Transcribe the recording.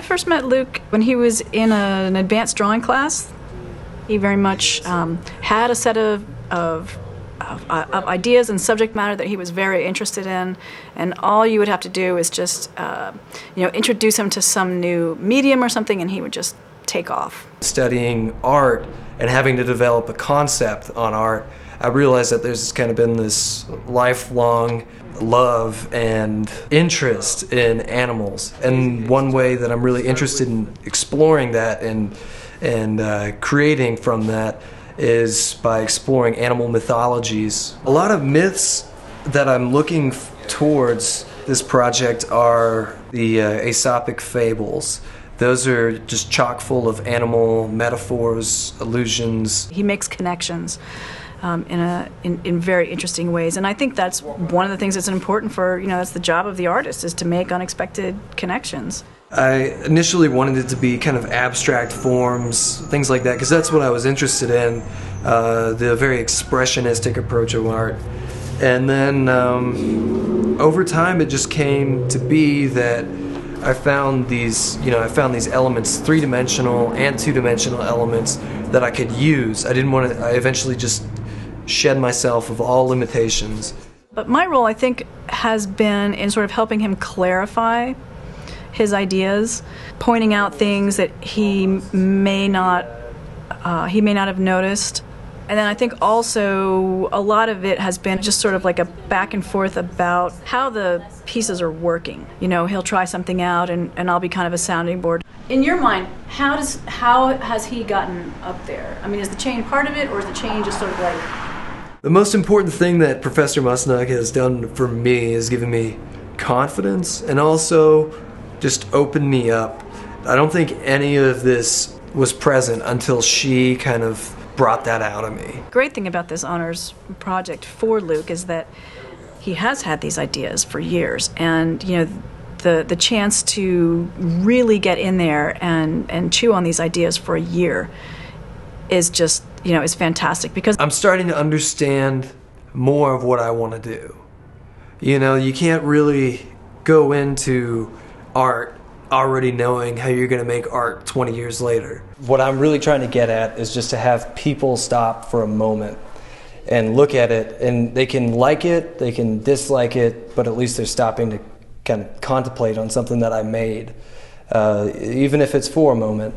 first met Luke when he was in an advanced drawing class. He very much had a set of ideas and subject matter that he was very interested in, and all you would have to do is just introduce him to some new medium or something, and he would just take off. Studying art and having to develop a concept on art, I realized that there's kind of been this lifelong love and interest in animals, and one way that I'm really interested in exploring that and creating from that is by exploring animal mythologies. A lot of myths that I'm looking towards this project are the Aesopic fables. Those are just chock full of animal metaphors, allusions. He makes connections in very interesting ways, and I think that's one of the things that's important for, that's the job of the artist, is to make unexpected connections. I initially wanted it to be kind of abstract forms, things like that, because that's what I was interested in, the very expressionistic approach of art. And then over time it just came to be that I found these elements, three-dimensional and two-dimensional elements that I could use. I eventually just shed myself of all limitations. But my role, I think, has been in sort of helping him clarify his ideas, pointing out things that he may not have noticed. And then I think also a lot of it has been just sort of like a back and forth about how the pieces are working. He'll try something out and I'll be kind of a sounding board. In your mind, how has he gotten up there? I mean, is the chain part of it, or is the chain just sort of like... The most important thing that Professor Musgnug has done for me is given me confidence and also just opened me up. I don't think any of this was present until she kind of brought that out of me. Great thing about this honors project for Luke is that he has had these ideas for years, and the chance to really get in there and chew on these ideas for a year is just is fantastic, because I'm starting to understand more of what I want to do. You can't really go into art already knowing how you're going to make art 20 years later. What I'm really trying to get at is just to have people stop for a moment and look at it, and they can like it, they can dislike it, but at least they're stopping to kind of contemplate on something that I made, even if it's for a moment.